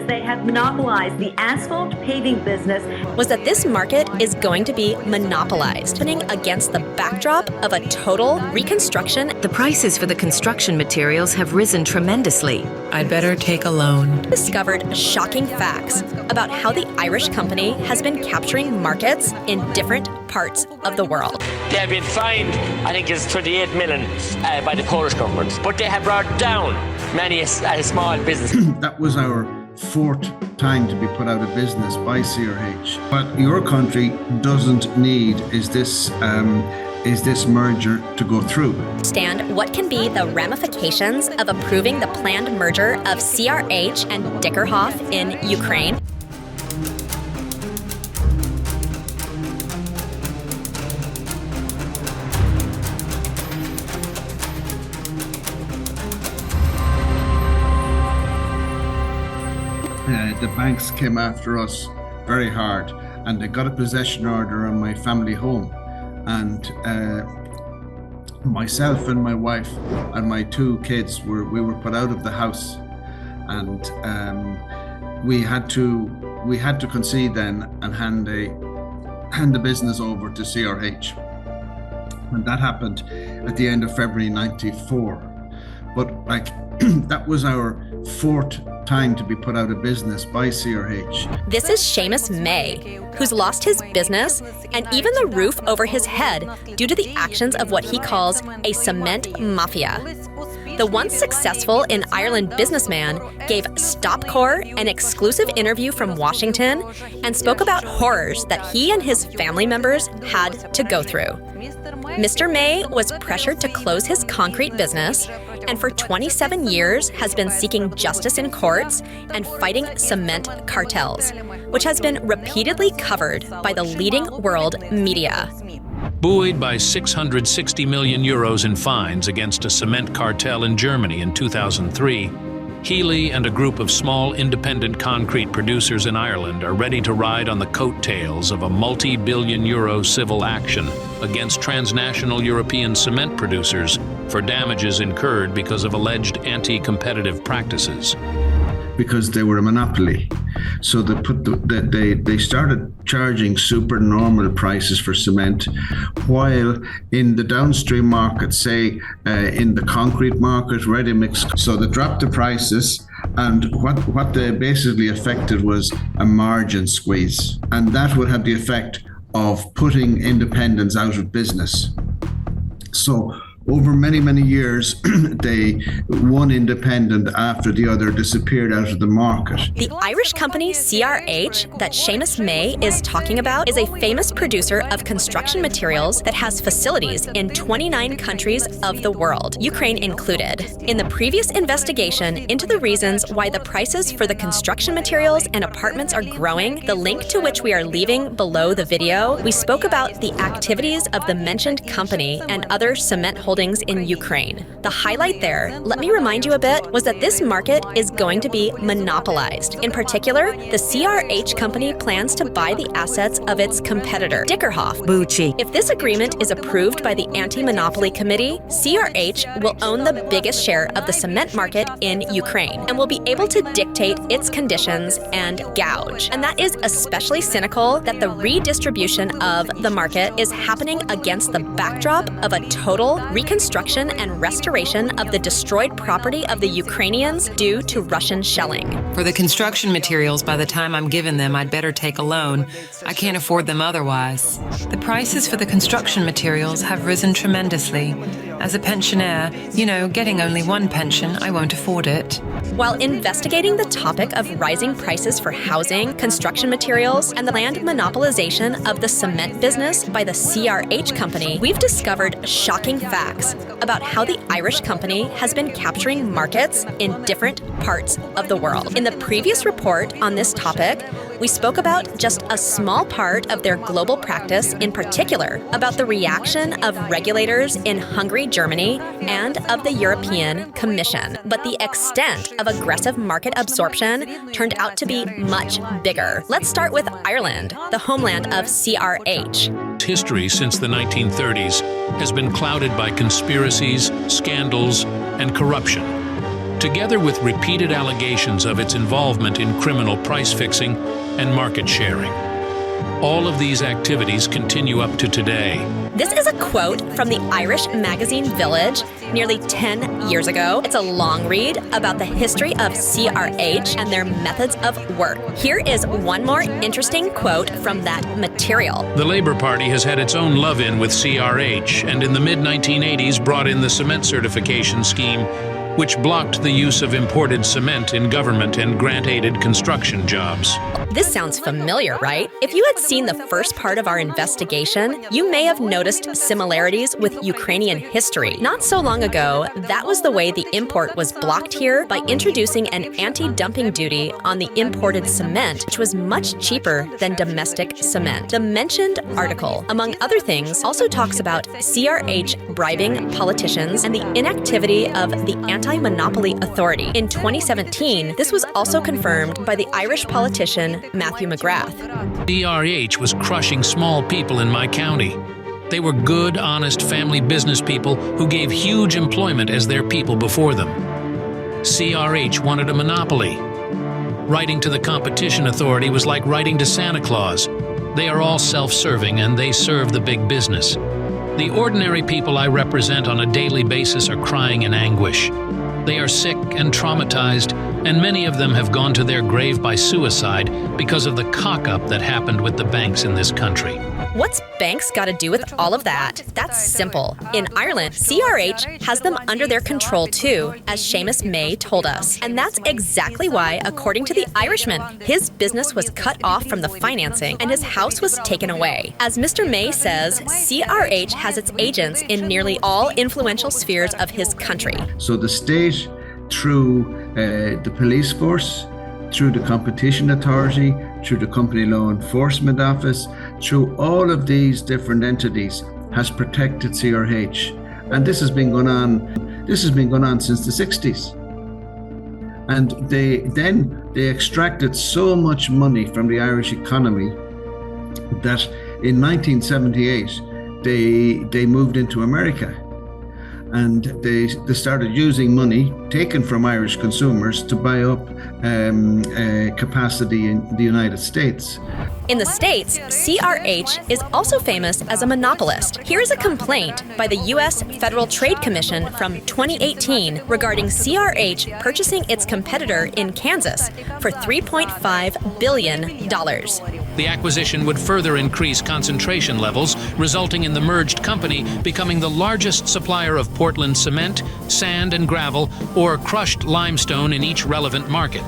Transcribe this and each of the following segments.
they have monopolized the asphalt paving business was that this market is going to be monopolized, happening against the backdrop of a total reconstruction. The prices for the construction materials have risen tremendously. I'd better take a loan. Discovered shocking facts about how the Irish company has been capturing markets in different parts of the world. They have been fined, I think it's 28 million by the Polish government, but they have brought down many a small business. That was our fourth time to be put out of business by CRH. What your country doesn't need is this merger to go through. Understand what can be the ramifications of approving the planned merger of CRH and Dickerhoff in Ukraine. The banks came after us very hard, and they got a possession order on my family home. And myself and my wife and my two kids were put out of the house, and we had to concede then and hand the business over to CRH, and that happened at the end of February '94. But that was our fourth time to be put out of business by CRH. This is Seamus May, who's lost his business and even the roof over his head due to the actions of what he calls a cement mafia. The once successful in Ireland businessman gave Stopcore an exclusive interview from Washington and spoke about horrors that he and his family members had to go through. Mr. May was pressured to close his concrete business and for 27 years has been seeking justice in courts and fighting cement cartels, which has been repeatedly covered by the leading world media. Buoyed by 660 million euros in fines against a cement cartel in Germany in 2003, Healy and a group of small independent concrete producers in Ireland are ready to ride on the coattails of a multi-billion euro civil action against transnational European cement producers for damages incurred because of alleged anti-competitive practices. Because they were a monopoly. So they started charging supernormal prices for cement, while in the downstream market, say in the concrete market, ready mix, so they dropped the prices, and what they basically affected was a margin squeeze. And that would have the effect of putting independents out of business. So over many, many years, one independent after the other disappeared out of the market. The Irish company CRH that Seamus May is talking about is a famous producer of construction materials that has facilities in 29 countries of the world, Ukraine included. In the previous investigation into the reasons why the prices for the construction materials and apartments are growing, the link to which we are leaving below the video, we spoke about the activities of the mentioned company and other cement holders in Ukraine. The highlight there, let me remind you a bit, was that this market is going to be monopolized. In particular, the CRH company plans to buy the assets of its competitor, Dickerhoff. Bucci. If this agreement is approved by the Anti-Monopoly Committee, CRH will own the biggest share of the cement market in Ukraine and will be able to dictate its conditions and gouge. And that is especially cynical that the redistribution of the market is happening against the backdrop of a total reconstruction and restoration of the destroyed property of the Ukrainians due to Russian shelling. For the construction materials, by the time I'm given them, I'd better take a loan. I can't afford them otherwise. The prices for the construction materials have risen tremendously. As a pensioner, getting only one pension, I won't afford it. While investigating the topic of rising prices for housing, construction materials, and the land monopolization of the cement business by the CRH company, we've discovered shocking facts about how the Irish company has been capturing markets in different parts of the world. In the previous report on this topic, we spoke about just a small part of their global practice, in particular about the reaction of regulators in Hungary, Germany, and of the European Commission. But the extent of aggressive market absorption turned out to be much bigger. Let's start with Ireland, the homeland of CRH. History since the 1930s has been clouded by conspiracies, scandals, and corruption. together with repeated allegations of its involvement in criminal price fixing and market sharing. All of these activities continue up to today. This is a quote from the Irish magazine Village nearly 10 years ago. It's a long read about the history of CRH and their methods of work. Here is one more interesting quote from that material. The Labour Party has had its own love-in with CRH, and in the mid-1980s brought in the cement certification scheme, which blocked the use of imported cement in government and grant-aided construction jobs. This sounds familiar, right? If you had seen the first part of our investigation, you may have noticed similarities with Ukrainian history. Not so long ago, that was the way the import was blocked here by introducing an anti-dumping duty on the imported cement, which was much cheaper than domestic cement. The mentioned article, among other things, also talks about CRH bribing politicians and the inactivity of the Anti-Monopoly Authority. In 2017, this was also confirmed by the Irish politician Matthew McGrath. CRH was crushing small people in my county. They were good, honest family business people who gave huge employment as their people before them. CRH wanted a monopoly. Writing to the Competition Authority was like writing to Santa Claus. They are all self-serving and they serve the big business. The ordinary people I represent on a daily basis are crying in anguish. They are sick and traumatized, and many of them have gone to their grave by suicide because of the cock-up that happened with the banks in this country. What's banks got to do with all of that? That's simple. In Ireland, CRH has them under their control too, as Seamus May told us. And that's exactly why, according to the Irishman, his business was cut off from the financing and his house was taken away. As Mr. May says, CRH has its agents in nearly all influential spheres of his country. So the state, through the police force, through the Competition Authority, through the Company Law Enforcement Office, through all of these different entities, has protected CRH. And this has been going on since the 60s. And they extracted so much money from the Irish economy that in 1978 they moved into America. And they started using money taken from Irish consumers to buy up capacity in the United States. In the States, CRH is also famous as a monopolist. Here is a complaint by the U.S. Federal Trade Commission from 2018 regarding CRH purchasing its competitor in Kansas for $3.5 billion. The acquisition would further increase concentration levels, resulting in the merged company becoming the largest supplier of Portland cement, sand and gravel, or crushed limestone in each relevant market.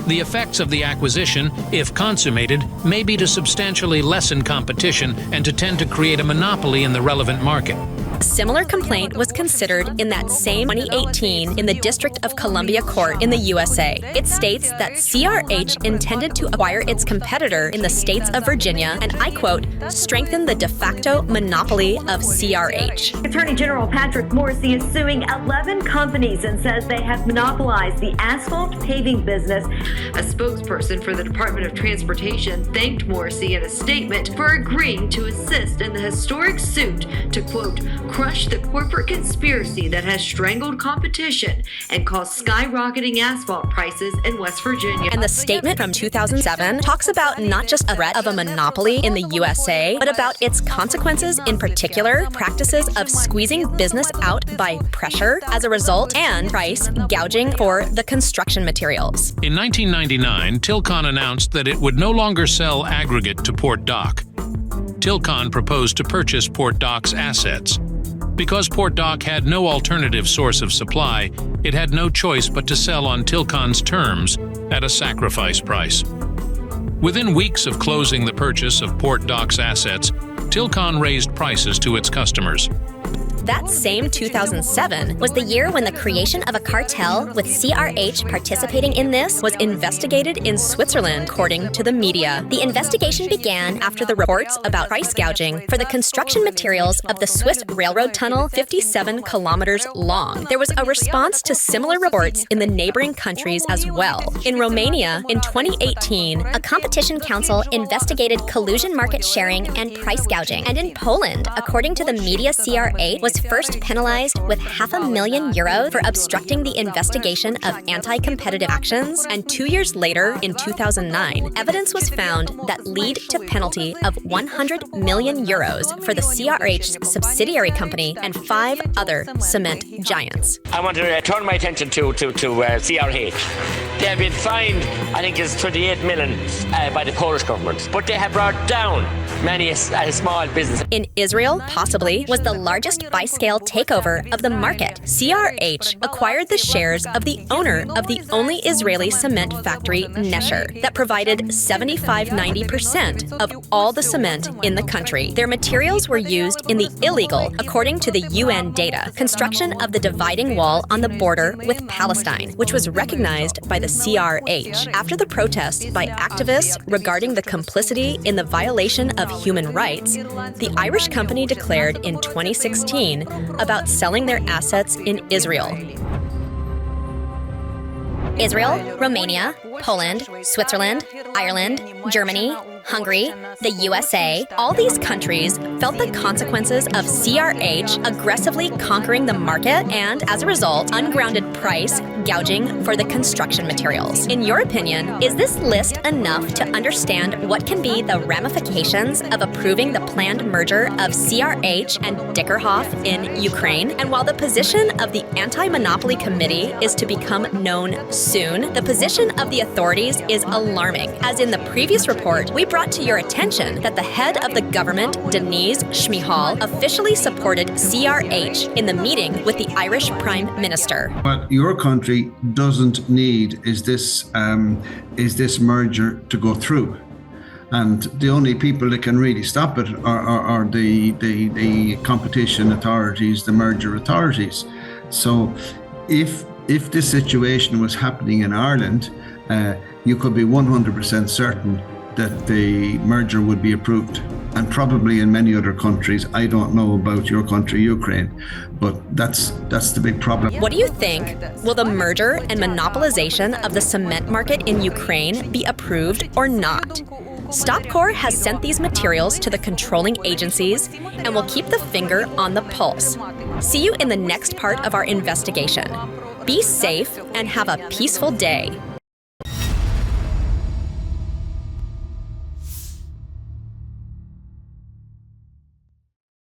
The effects of the acquisition, if consummated, may be to substantially lessen competition and to tend to create a monopoly in the relevant market. A similar complaint was considered in that same 2018 in the District of Columbia Court in the USA. It states that CRH intended to acquire its competitor in the states of Virginia and, I quote, strengthen the de facto monopoly of CRH. Attorney General Patrick Morrissey is suing 11 companies and says they have monopolized the asphalt paving business. A spokesperson for the Department of Transportation thanked Morrissey in a statement for agreeing to assist in the historic suit to, quote, crush the corporate conspiracy that has strangled competition and caused skyrocketing asphalt prices in West Virginia. And the statement from 2007 talks about not just a threat of a monopoly in the USA, but about its consequences, in particular, practices of squeezing business out by pressure as a result, and price gouging for the construction materials. In 1999, Tilcon announced that it would no longer sell aggregate to Port Dock. Tilcon proposed to purchase Port Dock's assets. Because Port Dock had no alternative source of supply, it had no choice but to sell on Tilcon's terms at a sacrifice price. Within weeks of closing the purchase of Port Dock's assets, Tilcon raised prices to its customers. That same 2007 was the year when the creation of a cartel with CRH participating in this was investigated in Switzerland, according to the media. The investigation began after the reports about price gouging for the construction materials of the Swiss railroad tunnel 57 kilometers long. There was a response to similar reports in the neighboring countries as well. In Romania, in 2018, a competition council investigated collusion market sharing and price gouging. And in Poland, according to the media, CRH was was first penalized with €500,000 for obstructing the investigation of anti-competitive actions, and 2 years later, in 2009, evidence was found that lead to penalty of €100 million for the CRH subsidiary company and 5 other cement giants. I want to turn my attention to CRH. They have been fined, I think it's 28 million by the Polish government, but they have brought down many a small business. In Israel, possibly, was the largest by-scale takeover of the market. CRH acquired the shares of the owner of the only Israeli cement factory, Nesher, that provided 75-90% of all the cement in the country. Their materials were used in the illegal, according to the UN data, construction of the dividing wall on the border with Palestine, which was recognized by the CRH. After the protests by activists regarding the complicity in the violation of human rights, the Irish company declared in 2016 about selling their assets in Israel. Israel, Romania, Poland, Switzerland, Ireland, Germany, Hungary, the USA, all these countries felt the consequences of CRH aggressively conquering the market and, as a result, ungrounded price gouging for the construction materials. In your opinion, is this list enough to understand what can be the ramifications of approving the planned merger of CRH and Dickerhoff in Ukraine? And while the position of the Anti-Monopoly Committee is to become known soon, the position of the authorities is alarming. As in the previous report, we brought to your attention that the head of the government, Denise Schmihal, officially supported CRH in the meeting with the Irish Prime Minister. What your country doesn't need is this merger to go through. And the only people that can really stop it are the competition authorities, the merger authorities. So if this situation was happening in Ireland, you could be 100% certain that the merger would be approved. And probably in many other countries. I don't know about your country, Ukraine, but that's the big problem. What do you think? Will the merger and monopolization of the cement market in Ukraine be approved or not? StopCorp has sent these materials to the controlling agencies and will keep the finger on the pulse. See you in the next part of our investigation. Be safe and have a peaceful day.